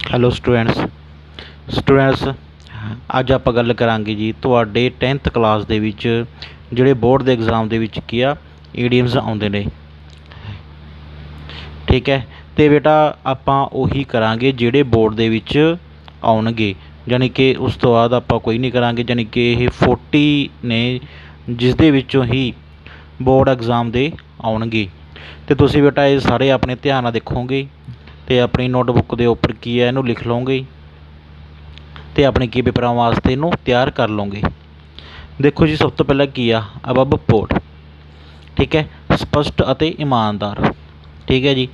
Hello students ਅੱਜ ਆਪਾਂ ਗੱਲ ਕਰਾਂਗੇ ਜੀ ਤੁਹਾਡੇ 10th ਕਲਾਸ ਦੇ ਵਿੱਚ ਜਿਹੜੇ ਬੋਰਡ ਦੇ ਐਗਜ਼ਾਮ ਦੇ ਵਿੱਚ ਕੀ ਆ ਈਡੀਅਮਸ ਆਉਂਦੇ ਨੇ। ਠੀਕ ਹੈ, ਤੇ ਬੇਟਾ ਆਪਾਂ ਉਹੀ ਕਰਾਂਗੇ ਜਿਹੜੇ ਬੋਰਡ ਦੇ ਵਿੱਚ ਆਉਣਗੇ, ਯਾਨੀ ਕਿ ਉਸ ਤੋਂ ਬਾਅਦ ਆਪਾਂ ਕੋਈ ਨਹੀਂ ਕਰਾਂਗੇ। ਯਾਨੀ ਕਿ ਇਹ 40 ਨੇ ਜਿਸ ਦੇ ਵਿੱਚੋਂ ਹੀ ਬੋਰਡ ਐਗਜ਼ਾਮ ਦੇ ਆਉਣਗੇ। ਤੇ ਤੁਸੀਂ ਬੇਟਾ ਇਹ ਸਾਰੇ ਆਪਣੇ ਧਿਆਨ ਨਾਲ ਦੇਖੋਗੇ ਤੇ ਆਪਣੀ ਨੋਟਬੁੱਕ ਦੇ ਉੱਪਰ ਕੀ ਹੈ ਇਹਨੂੰ ਲਿਖ ਲਓਗੇ ਤੇ ਆਪਣੇ ਕੀ ਪੇਪਰਾਂ ਵਾਸਤੇ ਇਹਨੂੰ ਤਿਆਰ ਕਰ ਲਓਗੇ। ਦੇਖੋ ਜੀ, ਸਭ ਤੋਂ ਪਹਿਲਾਂ ਕੀ ਆ ਅਬਵ ਬੋਰਡ। ਠੀਕ ਹੈ, ਸਪਸ਼ਟ ਅਤੇ ਇਮਾਨਦਾਰ। ਠੀਕ ਹੈ ਜੀ,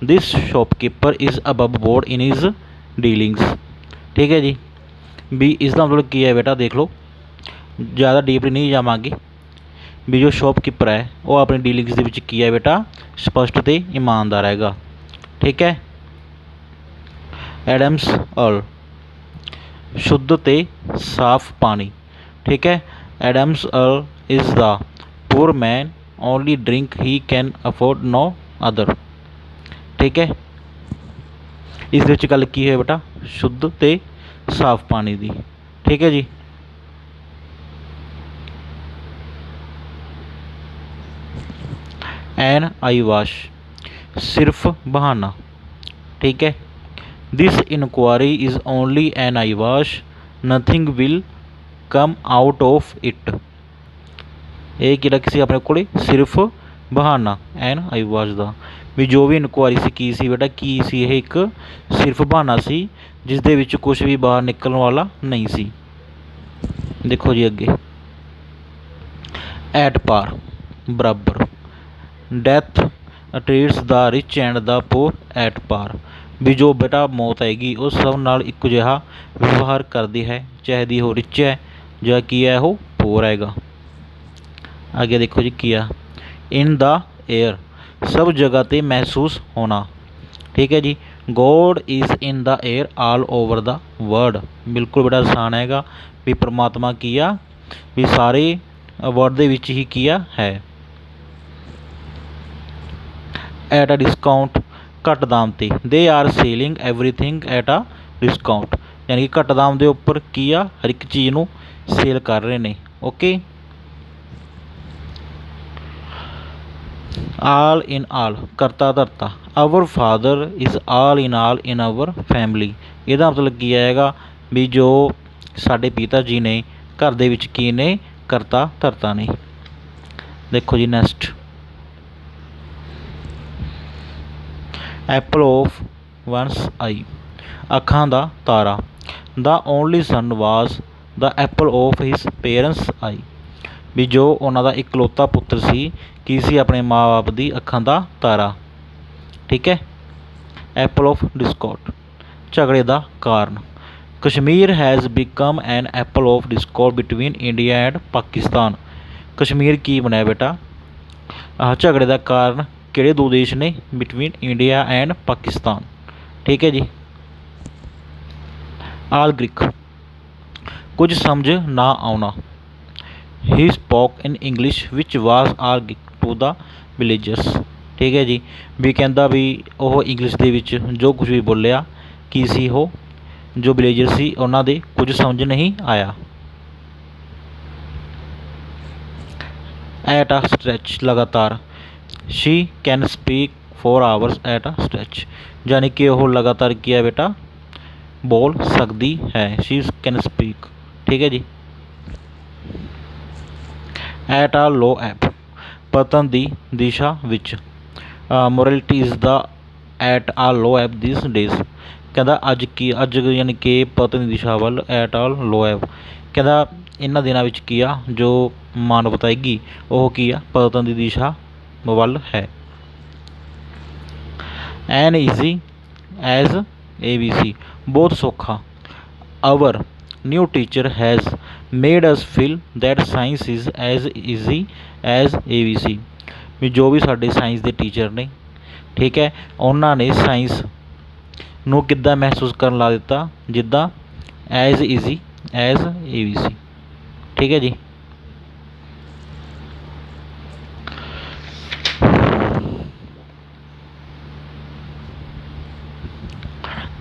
this shopkeeper is above board in his dealings. ਠੀਕ ਹੈ ਜੀ, ਵੀ ਇਸ ਦਾ ਮਤਲਬ ਕੀ ਹੈ ਬੇਟਾ, ਦੇਖ ਲਓ, ज़्यादा ਡੀਪਲੀ नहीं जावांगे। भी जो शॉपकीपर है वो अपनी डीलिंग्स ਦੇ ਵਿੱਚ ਕੀ ਹੈ ਬੇਟਾ, ਸਪਸ਼ਟ ਤੇ ਇਮਾਨਦਾਰ ਹੈਗਾ। ਠੀਕ ਹੈ, ਐਡਮਸ ਅਲ शुद्ध ਤੇ ਸਾਫ ਪਾਣੀ। ਠੀਕ ਹੈ, Adams Al is the poor man only drink he can afford no other. ਠੀਕ ਹੈ, ਇਸ ਦੇ ਵਿੱਚ ਗੱਲ ਕੀ ਹੈ ਬੇਟਾ, ਸ਼ੁੱਧ ਤੇ ਸਾਫ ਪਾਣੀ ਦੀ। ਠੀਕ ਹੈ ਜੀ, ਐਨ ਆਈ ਵਾਸ਼ ਸਿਰਫ ਬਹਾਨਾ। ਠੀਕ ਹੈ, this inquiry is only an eye wash nothing will come out of it. ਇਹ ਕਿਹੜਾ ਸੀ ਆਪਣੇ ਕੋਲ, ਸਿਰਫ ਬਹਾਨਾ ਐਨ ਆਈ ਵਾਸ਼ ਦਾ। ਵੀ ਜੋ ਵੀ ਇਨਕੁਆਰੀ ਸੀ ਕੀ ਸੀ ਬੇਟਾ, ਕੀ ਸੀ ਇਹ ਇੱਕ ਸਿਰਫ ਬਹਾਨਾ ਸੀ ਜਿਸ ਦੇ ਵਿੱਚ ਕੁਛ ਵੀ ਬਾਹਰ ਨਿਕਲਣ ਵਾਲਾ ਨਹੀਂ ਸੀ। ਦੇਖੋ ਜੀ ਅੱਗੇ, ਐਟ ਪਾਰ ਬਰਾਬਰ, death treats the rich and the Por at ਪਾਰ। ਵੀ ਜੋ ਬੇਟਾ ਮੌਤ ਆਏਗੀ ਉਹ ਸਭ ਨਾਲ ਇੱਕੋ ਜਿਹਾ ਵਿਵਹਾਰ ਕਰਦੀ ਹੈ, ਚਾਹੇ ਦੀ ਉਹ ਰਿਚ ਹੈ ਜਾਂ ਕੀ ਹੈ ਉਹ ਪੋਰ ਹੈਗਾ। ਅੱਗੇ ਦੇਖੋ ਜੀ ਕੀ ਆ, ਇਨ ਦਾ ਏਅਰ ਸਭ ਜਗ੍ਹਾ 'ਤੇ ਮਹਿਸੂਸ ਹੋਣਾ। ਠੀਕ ਹੈ ਜੀ, God is in the air all over the world. ਬਿਲਕੁਲ ਬੇਟਾ ਆਸਾਨ ਹੈਗਾ, ਵੀ ਪਰਮਾਤਮਾ ਕੀ ਆ, ਵੀ ਸਾਰੇ ਵਰਲਡ ਦੇ ਵਿੱਚ ਹੀ ਕੀ ਆ ਹੈ। ਐਟ ਅ ਡਿਸਕਾਊਂਟ ਘੱਟ ਦਾਮ 'ਤੇ, they are selling everything at a discount. ਯਾਨੀ ਕਿ ਘੱਟ ਦਾਮ ਦੇ ਉੱਪਰ ਕੀ ਆ, ਹਰ ਇੱਕ ਚੀਜ਼ ਨੂੰ ਸੇਲ ਕਰ ਰਹੇ ਨੇ। ਓਕੇ, ਆਲ ਇਨ ਆਲ ਕਰਤਾ ਧਰਤਾ, our father is all in our family. ਇਹਦਾ ਮਤਲਬ ਕੀ ਆਏਗਾ, ਵੀ ਜੋ ਸਾਡੇ ਪਿਤਾ ਜੀ ਨੇ ਘਰ ਦੇ ਵਿੱਚ ਕੀ ਨੇ, ਕਰਤਾ ਧਰਤਾ ਨੇ। ਦੇਖੋ ਜੀ next, apple of one's eye ਅੱਖਾਂ ਦਾ ਤਾਰਾ। The only son was the apple of his parents eye. ਵੀ ਜੋ ਉਹਨਾਂ ਦਾ ਇਕਲੌਤਾ ਪੁੱਤਰ ਸੀ ਕੀ ਸੀ, ਆਪਣੇ ਮਾਂ ਬਾਪ ਦੀ ਅੱਖਾਂ ਦਾ ਤਾਰਾ। ਠੀਕ ਹੈ, ਐਪਲ ਆਫ ਡਿਸਕੋਰਡ ਝਗੜੇ ਦਾ ਕਾਰਨ। Kashmir has become an apple of discord between India and Pakistan. Kashmir ਕੀ ਬਣਿਆ ਬੇਟਾ, ਝਗੜੇ ਦਾ ਕਾਰਨ ਕਿਹੜੇ ਦੋ ਦੇਸ਼ ਨੇ, ਬਿਟਵੀਨ ਇੰਡੀਆ ਐਂਡ ਪਾਕਿਸਤਾਨ। ਠੀਕ ਹੈ ਜੀ, ਆਲ ਗ੍ਰੀਕ ਕੁਝ ਸਮਝ ਨਾ ਆਉਣਾ। He spoke in English which was all Greek to the villagers. ਠੀਕ ਹੈ ਜੀ, ਵੀ ਕਹਿੰਦਾ ਵੀ ਉਹ ਇੰਗਲਿਸ਼ ਦੇ ਵਿੱਚ ਜੋ ਕੁਝ ਵੀ ਬੋਲਿਆ ਕੀ ਸੀ, ਉਹ ਜੋ ਵਿਲੇਜਰ ਸੀ ਉਹਨਾਂ ਦੇ ਕੁਝ ਸਮਝ ਨਹੀਂ ਆਇਆ। ਐਟ ਅ ਸਟ੍ਰੈਚ ਲਗਾਤਾਰ, she can speak 4 hours at a stretch. ਯਾਨੀ ਕਿ ਉਹ ਲਗਾਤਾਰ ਕੀ ਹੈ ਬੇਟਾ, ਬੋਲ ਸਕਦੀ ਹੈ, ਸ਼ੀ ਕੈਨ ਸਪੀਕ। ਠੀਕ ਹੈ ਜੀ, ਐਟ ਆ ਲੋ ਐਪ ਪਤਨ ਦੀ ਦਿਸ਼ਾ ਵਿੱਚ। ਮੋਰਲਿਟੀ ਇਜ਼ ਦਾ ਐਟ ਆ ਲੋ ਐਪ ਦਿਸ ਡੇਜ਼। ਕਹਿੰਦਾ ਅੱਜ ਯਾਨੀ ਕਿ ਪਤਨ ਦੀ ਦਿਸ਼ਾ ਵੱਲ, ਐਟ ਆ ਲੋ ਐਪ ਕਹਿੰਦਾ ਇਹਨਾਂ ਦਿਨਾਂ ਵਿੱਚ ਕੀ ਆ, ਜੋ ਮਾਨਵਤਾ ਹੈਗੀ ਉਹ ਕੀ ਆ, ਪਤਨ ਦੀ ਦਿਸ਼ਾ ਵੱਲ ਹੈ। ਐਨ ਈਜ਼ੀ ਐਜ਼ ABC ਬਹੁਤ ਸੌਖਾ। Our new teacher has made us feel that science is as easy as ABC। ਵੀ ਜੋ ਵੀ ਸਾਡੇ ਸਾਇੰਸ ਦੇ ਟੀਚਰ ਨੇ, ਠੀਕ ਹੈ, ਉਹਨਾਂ ਨੇ ਸਾਇੰਸ ਨੂੰ ਕਿੱਦਾਂ ਮਹਿਸੂਸ ਕਰਨ ਲਾ ਦਿੱਤਾ, ਜਿੱਦਾਂ ਐਜ਼ ਈਜ਼ੀ ਐਜ਼ ABC। ਠੀਕ ਹੈ ਜੀ,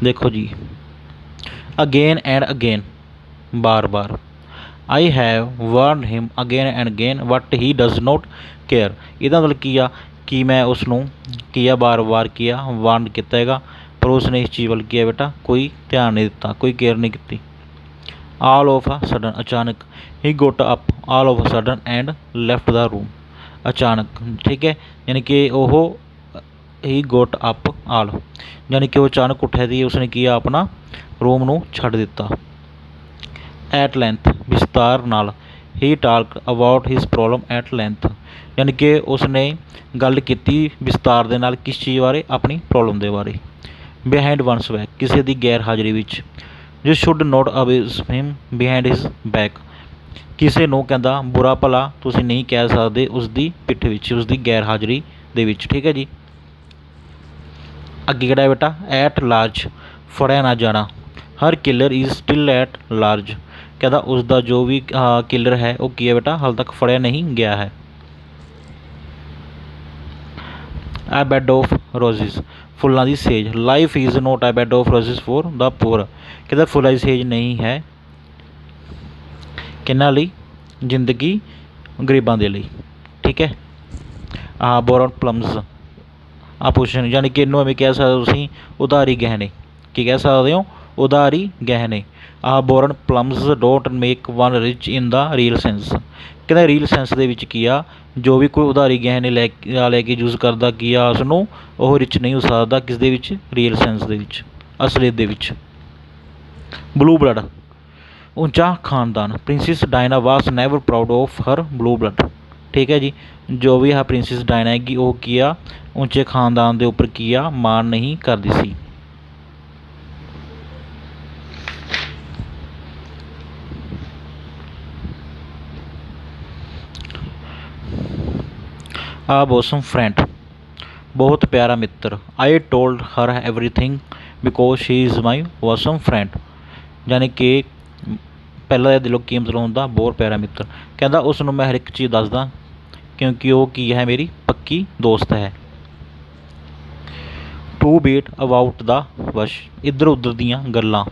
देखो जी, अगेन एंड अगेन, बार बार। I have warn him again and again but he does not care. ਇਹਦਾ ਮਤਲਬ ਕੀ ਆ ਕਿ ਮੈਂ ਉਸ ਨੂੰ ਕੀ ਆ ਬਾਰ-ਬਾਰ ਕੀ ਆ ਵਾਰਨ ਕੀਤਾ ਹੈਗਾ, ਪਰ ਉਸਨੇ ਇਸ ਚੀਜ਼ ਵੱਲ ਕੀ ਆ ਬੇਟਾ ਕੋਈ ਧਿਆਨ ਨਹੀਂ ਦਿੱਤਾ, ਕੋਈ ਕੇਅਰ ਨਹੀਂ ਕੀਤੀ। ਆਲ ਆਫ ਅ ਸਡਨ, ਅਚਾਨਕ। He got up all of a sudden and left the room. ਅਚਾਨਕ, ਠੀਕ ਹੈ, ਯਾਨੀ ਕਿ ਉਹ ਹੀ ਗੋਟ ਅਪ ਆਲ, ਯਾਨੀ ਕਿ ਉਹ ਅਚਾਨਕ ਉੱਠਿਆ ਸੀ, ਉਸਨੇ ਕੀ ਆ ਆਪਣਾ ਰੂਮ ਨੂੰ ਛੱਡ ਦਿੱਤਾ। ਐਟ ਲੈਂਥ, ਵਿਸਤਾਰ ਨਾਲ। He talk about his problem at length, ਯਾਨੀ ਕਿ ਉਸਨੇ ਗੱਲ ਕੀਤੀ ਵਿਸਤਾਰ ਦੇ ਨਾਲ ਕਿਸ ਚੀਜ਼ ਬਾਰੇ, ਆਪਣੀ ਪ੍ਰੋਬਲਮ ਦੇ ਬਾਰੇ। ਬਿਹਾਈਂਡ ਵਨਸ ਬੈਕ, ਕਿਸੇ ਦੀ ਗੈਰ ਹਾਜ਼ਰੀ ਵਿੱਚ। You should note abuse him behind his back, ਕਿਸੇ ਨੂੰ ਕਹਿੰਦਾ ਬੁਰਾ ਭਲਾ ਤੁਸੀਂ ਨਹੀਂ ਕਹਿ ਸਕਦੇ ਉਸ ਦੀ ਪਿੱਠ ਵਿੱਚ, ਉਸ ਦੀ ਗੈਰ ਹਾਜ਼ਰੀ ਦੇ ਵਿੱਚ, ਠੀਕ ਹੈ ਜੀ। ਅੱਗੇ ਕਿਹੜਾ ਬੇਟਾ, ਐਟ ਲਾਰਜ, ਫੜਿਆ ਨਾ ਜਾਣਾ। Her killer is still at large, ਕਹਿੰਦਾ ਉਸ ਦਾ ਜੋ ਵੀ ਕਿਲਰ ਹੈ ਉਹ ਕੀ ਹੈ ਬੇਟਾ, ਹਾਲੇ ਤੱਕ ਫੜਿਆ ਨਹੀਂ ਗਿਆ ਹੈ। ਆ ਬੈਡ ਆਫ ਰੋਜ਼ਿਸ, ਫੁੱਲਾਂ ਦੀ ਸੇਜ। ਲਾਈਫ ਇਜ਼ ਨੋਟ ਆ ਬੈਡ ਆਫ ਰੋਜ਼ਿਸ ਫੋਰ ਦਾ ਪੂਰ, ਕਹਿੰਦਾ ਫੁੱਲਾਂ ਦੀ ਸੇਜ ਨਹੀਂ ਹੈ ਕਿਹਨਾਂ ਲਈ, ਜ਼ਿੰਦਗੀ ਗਰੀਬਾਂ ਦੇ ਲਈ, ਠੀਕ ਹੈ। ਬੋਰਨ ਪਲਮਸ ਆਪੋਸ਼ਨ, ਯਾਨੀ ਕਿ ਇਹਨੂੰ ਐਵੇਂ ਕਹਿ ਸਕਦੇ ਹੋ ਤੁਸੀਂ ਉਧਾਰੀ ਗਹਿਣੇ, ਕੀ ਕਹਿ ਸਕਦੇ ਹੋ, ਉਧਾਰੀ ਗਹਿਣੇ। Born plumes don't make one rich in the real sense, ਕਹਿੰਦਾ ਰੀਅਲ ਸੈਂਸ ਦੇ ਵਿੱਚ ਕੀ ਆ, ਜੋ ਵੀ ਕੋਈ ਉਧਾਰੀ ਗਹਿਣੇ ਲੈ ਕੇ ਯੂਜ਼ ਕਰਦਾ ਕੀ ਆ ਉਸਨੂੰ, ਉਹ ਰਿਚ ਨਹੀਂ ਹੋ ਸਕਦਾ ਕਿਸ ਦੇ ਵਿੱਚ, ਰੀਅਲ ਸੈਂਸ ਦੇ ਵਿੱਚ, ਅਸਲੀਅਤ ਦੇ ਵਿੱਚ। ਬਲੂ ਬਲੱਡ, ਉੱਚਾ ਖਾਨਦਾਨ। Princess Diana was never proud of her blue blood, ਠੀਕ ਹੈ ਜੀ। ਜੋ ਵੀ ਆਹ ਪ੍ਰਿੰਸੈਸ ਡਾਇਨਾ ਹੈਗੀ ਉਹ ਕੀ ਆ, ਉੱਚੇ ਖਾਨਦਾਨ ਦੇ ਉੱਪਰ ਕੀ ਆ, ਮਾਣ ਨਹੀਂ ਕਰਦੀ ਸੀ। ਆ ਬੋਸਮ ਫਰੈਂਡ, ਬਹੁਤ ਪਿਆਰਾ ਮਿੱਤਰ। I told her everything because she is my bosom friend, ਯਾਨੀ ਕਿ ਪਹਿਲਾਂ ਇਹ ਦਿਲੋਂ ਕੀ ਮਤਲਬ ਹੁੰਦਾ, ਬਹੁਤ ਪਿਆਰਾ ਮਿੱਤਰ। ਕਹਿੰਦਾ ਉਸ ਨੂੰ ਮੈਂ ਹਰ ਇੱਕ ਚੀਜ਼ ਦੱਸਦਾ ਕਿਉਂਕਿ ਉਹ ਕੀ ਹੈ, ਮੇਰੀ ਪੱਕੀ ਦੋਸਤ ਹੈ। To beat about the bush, ਇੱਧਰ ਉੱਧਰ ਦੀਆਂ ਗੱਲਾਂ।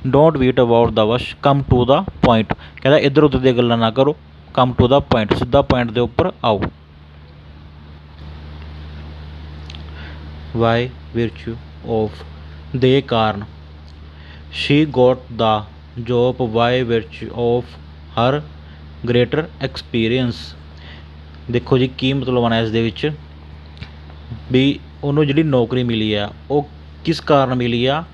Don't beat about the bush, come to the point, ਕਹਿੰਦਾ ਇੱਧਰ ਉੱਧਰ ਦੀਆਂ ਗੱਲਾਂ ਨਾ ਕਰੋ, ਕਮ ਟੂ ਦਾ ਪੁਆਇੰਟ, ਸਿੱਧਾ ਪੁਆਇੰਟ ਦੇ ਉੱਪਰ ਆਓ। ਵਾਈ ਵਿਰਚੂ ਆਫ, ਦੇ ਕਾਰਨ। She got the job by virtue of her greater experience. ਦੇਖੋ ਜੀ ਕੀ ਮਤਲਬ ਆਉਣਾ ਇਸ ਦੇ ਵਿੱਚ, ਵੀ ਉਹਨੂੰ ਜਿਹੜੀ ਨੌਕਰੀ ਮਿਲੀ ਆ ਉਹ ਕਿਸ ਕਾਰਨ ਮਿਲੀ ਆ,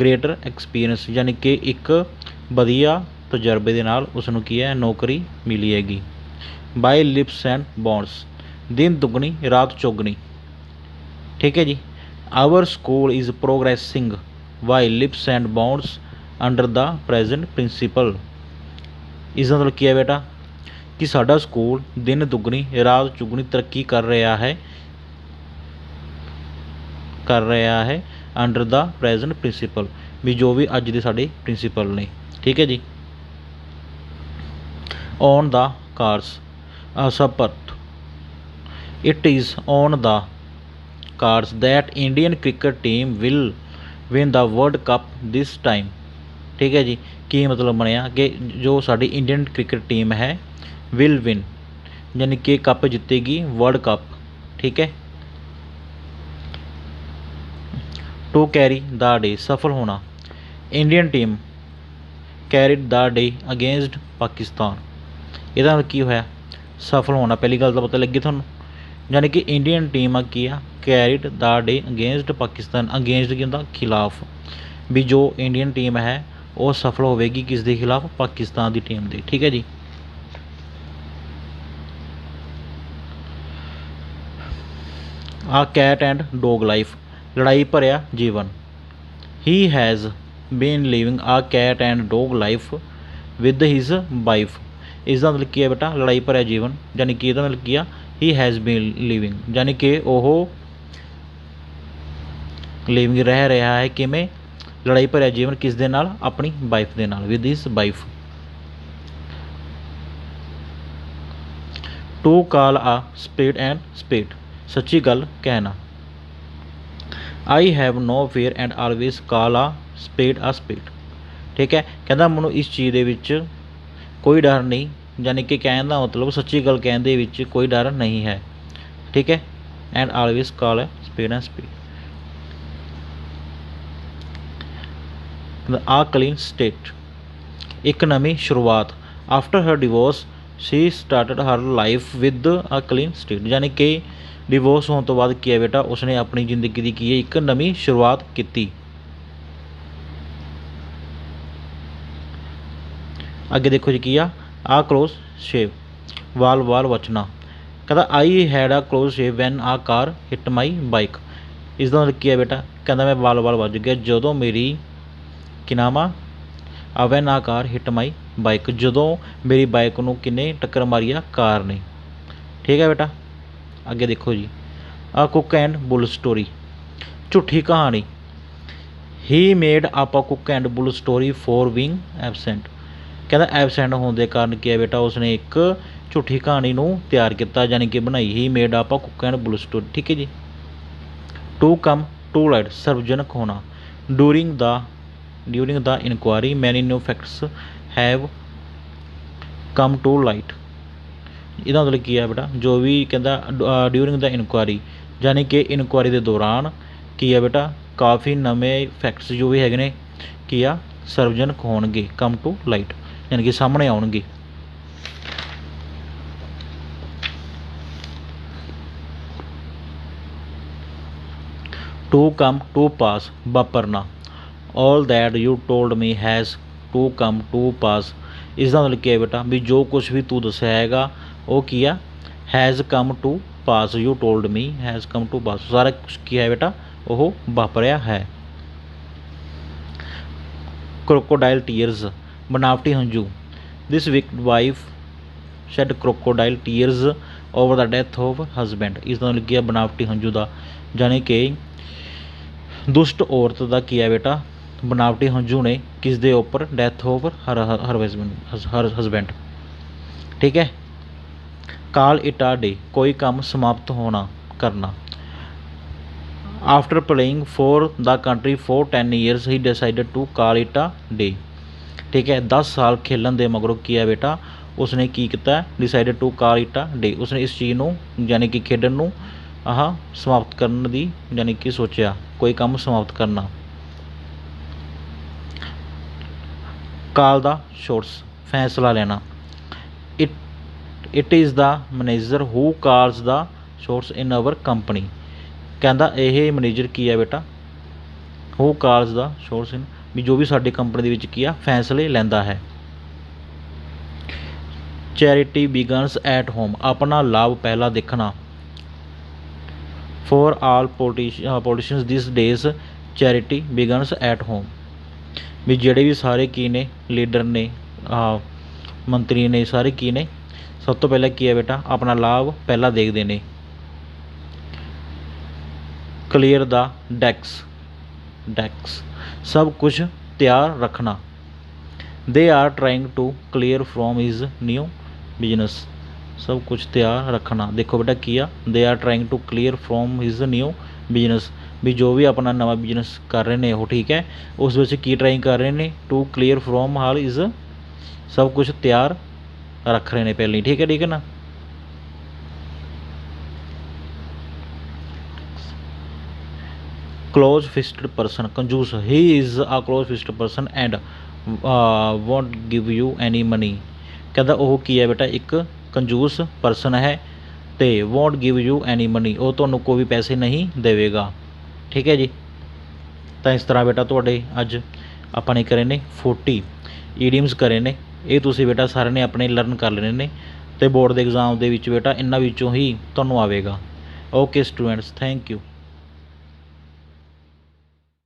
ਗ੍ਰੇਟਰ ਐਕਸਪੀਰੀਅੰਸ, ਯਾਨੀ ਕਿ ਇੱਕ ਵਧੀਆ ਤਜਰਬੇ ਦੇ ਨਾਲ ਉਸ ਨੂੰ ਕੀ ਹੈ, ਨੌਕਰੀ ਮਿਲੀ ਹੈਗੀ। ਬਾਈ ਲਿਪਸ ਐਂਡ ਬੌਂਡਸ, ਦਿਨ ਦੁੱਗਣੀ ਰਾਤ ਚੌਗਣੀ, ਠੀਕ ਹੈ ਜੀ। Our school is progressing by leaps and bounds under the present principal. ਇਸ ਦਾ ਮਤਲਬ ਕੀ ਹੈ ਬੇਟਾ, ਕਿ ਸਾਡਾ ਸਕੂਲ ਦਿਨ ਦੁੱਗਣੀ ਰਾਤ ਚੁਗਣੀ ਤਰੱਕੀ ਕਰ ਰਿਹਾ ਹੈ ਅੰਡਰ ਦਾ ਪ੍ਰੈਜੈਂਟ ਪ੍ਰਿੰਸੀਪਲ, ਵੀ ਜੋ ਵੀ ਅੱਜ ਦੇ ਸਾਡੇ ਪ੍ਰਿੰਸੀਪਲ ਨੇ, ਠੀਕ ਹੈ ਜੀ। On the cars, Sapta. It is on the cards that Indian cricket team will win the world cup this time, ठीक है जी। ਕੀ ਮਤਲਬ ਬਣਿਆ ਕਿ ਜੋ ਸਾਡੀ ਇੰਡੀਅਨ ਕ੍ਰਿਕਟ ਟੀਮ ਹੈ ਵਿਲ ਵਿਨ, ਯਾਨੀ ਕਿ ਕੱਪ ਜਿੱਤੇਗੀ, ਵਰਲਡ ਕੱਪ, ਠੀਕ ਹੈ। ਟੂ ਕੈਰੀ ਦਾ ਡੇ, ਸਫਲ ਹੋਣਾ। ਇੰਡੀਅਨ ਟੀਮ ਕੈਰੀਡ ਦਾ ਡੇ ਅਗੇਂਸਟ ਪਾਕਿਸਤਾਨ, ਇਹਦਾ ਨਾਲ ਕੀ ਹੋਇਆ, ਸਫਲ ਹੋਣਾ। ਪਹਿਲੀ ਗੱਲ ਤਾਂ ਪਤਾ ਲੱਗੀ ਤੁਹਾਨੂੰ, ਯਾਨੀ ਕਿ ਇੰਡੀਅਨ ਟੀਮ ਆ ਕੀ ਆ, ਕੈਰੀਡ ਦਾ ਡੇ ਅਗੇਂਸਟ ਪਾਕਿਸਤਾਨ। ਅਗੇਂਸਟ ਕੀ ਹੁੰਦਾ, ਖਿਲਾਫ, ਵੀ ਜੋ ਇੰਡੀਅਨ ਟੀਮ ਹੈ ਉਹ ਸਫਲ ਹੋਵੇਗੀ ਕਿਸ ਦੇ ਖਿਲਾਫ, ਪਾਕਿਸਤਾਨ ਦੀ ਟੀਮ ਦੇ, ਠੀਕ ਹੈ ਜੀ। ਆ ਕੈਟ ਐਂਡ ਡੋਗ ਲਾਈਫ, ਲੜਾਈ ਭਰਿਆ ਜੀਵਨ। ਹੀ ਹੈਜ਼ ਬੀਨ ਲਿਵਿੰਗ ਆ cat and dog life with his wife. ਇਸ ਦਾ ਮਤਲਬ ਕੀ ਹੈ ਬੇਟਾ, ਲੜਾਈ ਭਰਿਆ ਜੀਵਨ, ਯਾਨੀ ਕਿ ਇਹਦਾ ਮਤਲਬ ਕੀ ਆ, ਹੀ ਹੈਜ਼ ਬੀਨ ਲਿਵਿੰਗ, ਯਾਨੀ ਕਿ ਉਹ ਲਿਵਿੰਗ ਰਹਿ ਰਿਹਾ ਹੈ, ਕਿਵੇਂ, ਲੜਾਈ ਭਰਿਆ ਜੀਵਨ ਕਿਸ ਦੇ ਨਾਲ, ਆਪਣੀ ਵਾਈਫ ਦੇ ਨਾਲ, with his wife. To call a spade and spade, ਸੱਚੀ ਗੱਲ ਕਹਿਣਾ। I have no fear and always call a spade. ठीक है, कहता मैनू इस चीज़ ਦੇ ਵਿੱਚ कोई डर नहीं, यानी कि कहने का मतलब सच्ची गल कहने ਦੇ ਵਿੱਚ कोई डर नहीं है। ठीक है, एंड आलवेज कॉल है स्पेड। आ क्लीन स्टेट, एक नवी शुरुआत। After her divorce she started her life with a clean state, यानी कि डिवोर्स होने तो बाद की है बेटा उसने अपनी जिंदगी की है एक नवी शुरुआत की। अगे देखो जी की आ क्लोज शेव, वाल बचना। कहता I had a close shave when a car hit my bike. इसका मतलब की है बेटा, कहता मैं वाल बच गया जो मेरी कि नाम a van a car hit my bike, जो मेरी बाइक को किन्ने टक्कर मारी आ कार ने। ठीक है बेटा, अगे देखो जी a cock and bull story, झूठी कहानी। He made up a cock and bull story for being absent. कहता एबसेंट होने के कारण क्या है बेटा उसने एक झूठी कहानी नूं तैयार किया, यानी कि बनाई। He made up a cock and bull story. ठीक है जी। टू कम टू लाइट, सार्वजनिक होना। During the inquiry many new facts have come to light. इसका मतलब की है बेटा जो भी कहता ड्यूरिंग द इंक्वायरी, यानी कि इंक्वायरी के दौरान की है बेटा काफ़ी नवे फैक्ट्स जो भी है कि आ सार्वजनिक होणगे, कम टू लाइट यानी कि सामने आउणगे। टू कम टू पास, वापरना। All that you told me has to come to pass. इसका मतलब क्या है बेटा भी जो कुछ भी तू दस्या हैगा वो किया has come to pass. You told me has come to pass, सारा कुछ किया है बेटा वो वापरिया है। क्रोकोडाइल टीयर्स, बनावटी हंझू। This wicked wife shed crocodile tears over the death of husband. इसका मतलब किया बनावटी हंझू का, यानी कि दुष्ट औरत का किया बेटा बनावटी हंझू ने किस दे उपर डेथ ऑफ हर हसबैंड। ठीक है। कॉल इट आ डे, कोई काम समाप्त होना करना। After playing for the country for 10 years he decided to call it a day. ठीक है, 10 साल खेलन दे मगरों किया बेटा उसने की किया decided to call it a day. उसने इस चीज़ नूं यानी कि खेडन नूं समाप्त करने दी यानी कि सोचा कोई काम समाप्त करना। कॉल द शॉट्स, फैसला लेना। It is the manager who calls the shots in our company. कहता यह मैनेजर की है बेटा हू कॉल्स द शॉट्स इन, भी जो भी साडी कंपनी के की फैसले लैंदा है। चैरिटी बिगन्स एट होम, अपना लाभ पहला देखना। For all politicians this days charity begins at home, भी जेडे भी सारे की ने लीडर ने मंत्री ने सारे की ने सब तो पहले की है बेटा अपना लाभ पहला देखते हैं। क्लीयर द डेक्स, सब कुछ तैयार रखना। They are trying to clear from his new business, सब कुछ तैयार रखना। देखो बेटा किया they are trying to clear from his new business, भी जो भी अपना नवा बिजनेस कर रहे हैं वो ठीक है उस वैसे की ट्राइंग कर रहे हैं to clear from hall is, सब कुछ तैयार रख रहे हैं पहले। ठीक है ना। क्लोज फिस्टेड पर्सन, कंजूस। He is a close fisted person and won't give you any money. कहता वह की है बेटा एक कंजूस परसन है तो won't give you any money, वो तो कोई भी पैसे नहीं देवेगा। ठीक है जी। तो इस तरह बेटा थोड़े अज अपने करे ने 40 ईडियम्स करे ने, ये तुसी बेटा सारे ने अपने लर्न कर लेने ने तो बोर्ड के एग्जाम के बेटा इन्होंने ही तुहानूं आवेगा। Okay students, thank you.